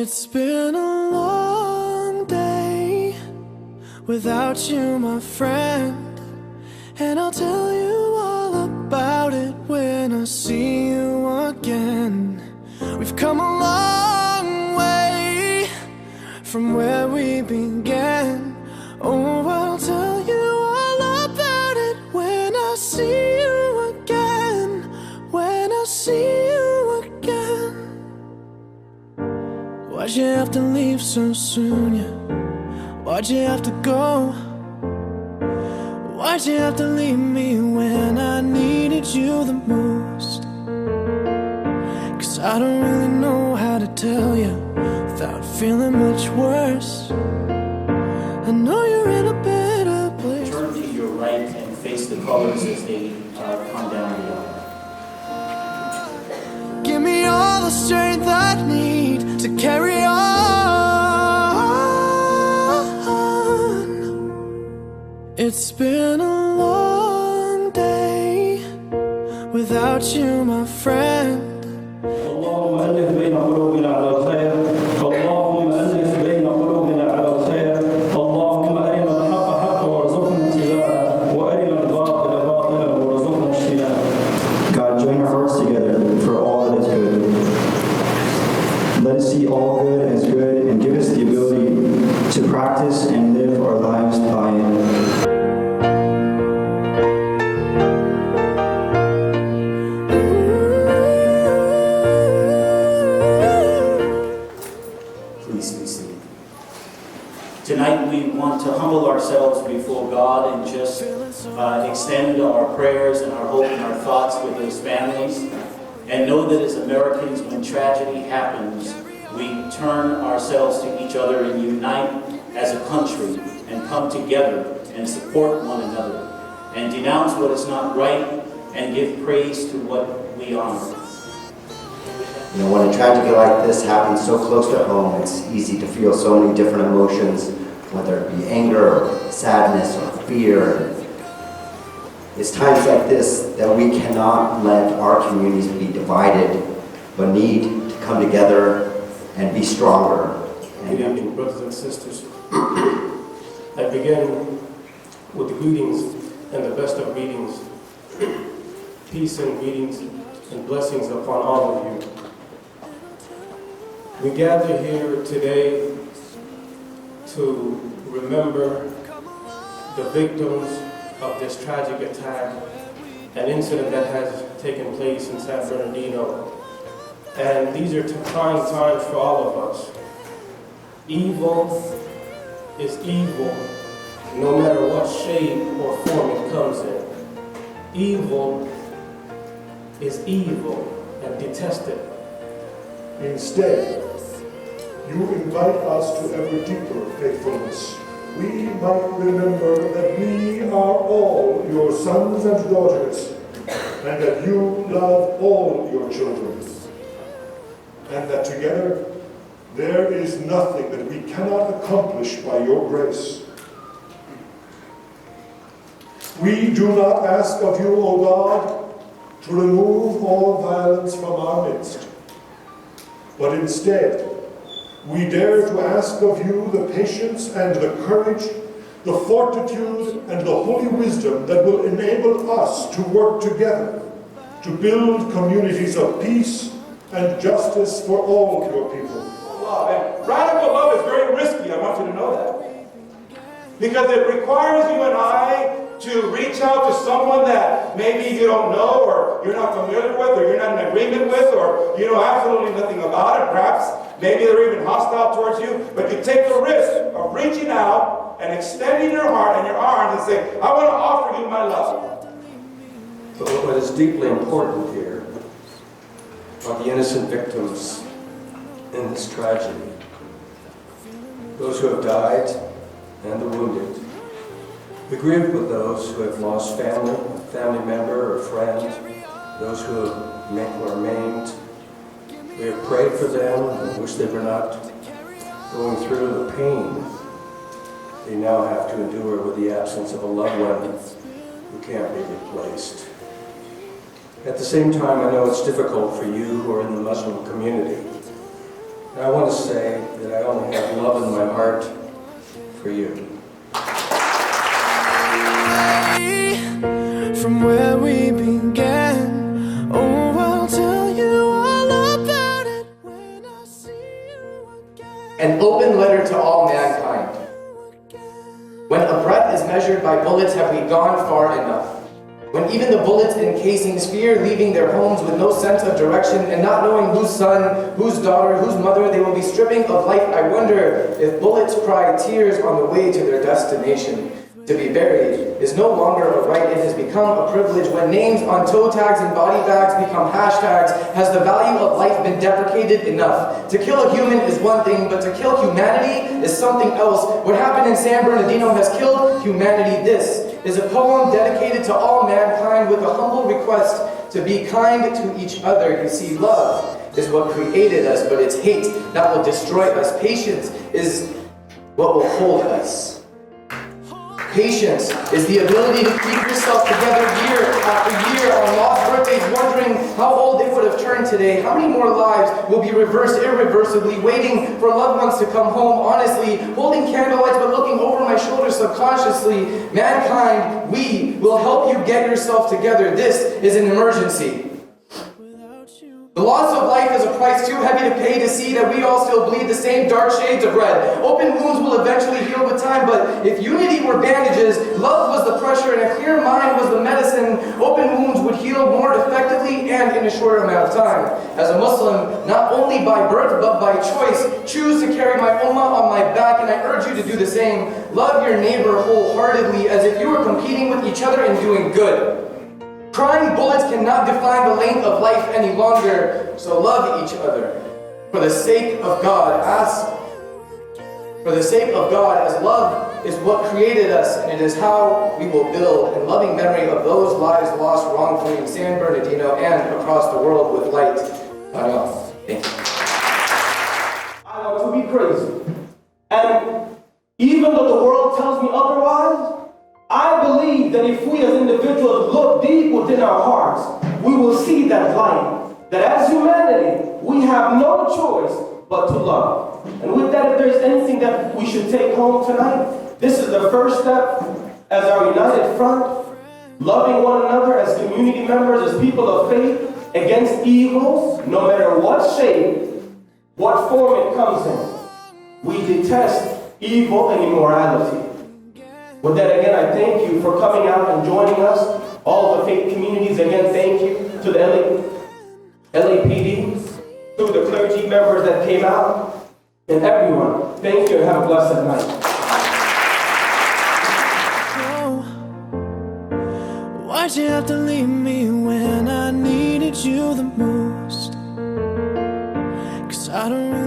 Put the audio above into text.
It's been a long day without you, my friend, and I'll tell you all about it when I see you again. We've come a long way from where we began. Oh, I'll tell you all about it when I see you again. When I see you again. Why'd you have to leave so soon, yeah? Why'd you have to go? Why'd you have to leave me when I needed you the most? 'Cause I don't really know how to tell you without feeling much worse. I know you're in a better place. Turn to your right and face the colors as they come down the aisle. Give me all the strength I need to carry on. It's been a long day without you, my friend. اللهم ألف بين قلوبنا على الخير، اللهم ألف بين قلوبنا على الخير، اللهم أرنا الحق حقا وارزقنا اتباعه، وأرنا الباطل باطلا وارزقنا اجتنابه. God, join our hearts together for all that is good. Let us see all good as good and give us the ability to practice and live our lives by it. Please be seated. Tonight we want to humble ourselves before God and just extend our prayers and our hope and our thoughts with those families. And know that as Americans, when tragedy happens, we turn ourselves to each other and unite as a country and come together and support one another and denounce what is not right and give praise to what we honor. You know, when a tragedy like this happens so close to home, it's easy to feel so many different emotions, whether it be anger, or sadness, or fear. It's times like this that we cannot let our communities be divided, but need to come together and be stronger. Good evening, brothers and sisters. I begin with the greetings and the best of greetings. Peace and greetings and blessings upon all of you. We gather here today to remember the victims of this tragic attack, an incident that has taken place in San Bernardino. And these are trying times for all of us. Evil is evil, no matter what shape or form it comes in. Evil is evil and detested. Instead, you invite us to ever deeper faithfulness. We might remember that we are all your sons and daughters, and that you love all your children, and that together there is nothing that we cannot accomplish by your grace. We do not ask of you, O God, to remove all violence from our midst, but instead, we dare to ask of you the patience and the courage, the fortitude and the holy wisdom that will enable us to work together to build communities of peace and justice for all your people. Love. And radical love is very risky, I want you to know that. Because it requires you and I to reach out to someone that maybe you don't know, or you're not familiar with, or you're not in agreement with, or you know absolutely nothing about it. Perhaps maybe they're even hostile towards you, but you take the risk of reaching out and extending your heart and your arms and saying, I want to offer you my love. But what is deeply important here are the innocent victims in this tragedy. Those who have died and the wounded. We grieve with those who have lost family member or friend, those who are maimed. We have prayed for them and wish they were not going through the pain they now have to endure with the absence of a loved one who can't be replaced. At the same time, I know it's difficult for you who are in the Muslim community. And I want to say that I only have love in my heart for you. From where we began, oh, I'll tell you all about it when I see you again. An open letter to all mankind. When a breath is measured by bullets, have we gone far enough? When even the bullets in casings fear leaving their homes with no sense of direction and not knowing whose son, whose daughter, whose mother they will be stripping of life, I wonder if bullets cry tears on the way to their destination. To be buried is no longer a right, it has become a privilege. When names on toe tags and body bags become hashtags, has the value of life been deprecated enough? To kill a human is one thing, but to kill humanity is something else. What happened in San Bernardino has killed humanity. This is a poem dedicated to all mankind with a humble request to be kind to each other. You see, love is what created us, but it's hate that will destroy us. Patience is what will hold us. Patience is the ability to keep yourself together year after year on lost birthdays, wondering how old they would have turned today. How many more lives will be reversed irreversibly, waiting for loved ones to come home honestly, holding candlelights but looking over my shoulder subconsciously. Mankind, we will help you get yourself together. This is an emergency. The loss of life is a price too heavy to pay to see that we all still bleed the same dark shades of red. Open wounds will eventually heal with time, but if unity were bandages, love was the pressure, and a clear mind was the medicine, open wounds would heal more effectively and in a shorter amount of time. As a Muslim, not only by birth but by choice, choose to carry my ummah on my back, and I urge you to do the same. Love your neighbor wholeheartedly as if you were competing with each other and doing good. Crying bullets cannot define the length of life any longer, so love each other. For the sake of God, as love is what created us, and it is how we will build in loving memory of those lives lost wrongfully in San Bernardino and across the world with light. Thank you. I want to be crazy. And even though the world tells me otherwise, I believe that if we as individuals look deep within our hearts, we will see that light. That as humanity, we have no choice but to love. And with that, if there's anything that we should take home tonight, this is the first step as our united front, loving one another as community members, as people of faith, against evil, no matter what shape, what form it comes in. We detest evil and immorality. With that, again, I thank you for coming out and joining us. All the faith communities, again, thank you. To the LAPD, to the clergy members that came out, and everyone, thank you and have a blessed night. Why'd you have to leave me when I needed you the most? 'Cause I don't really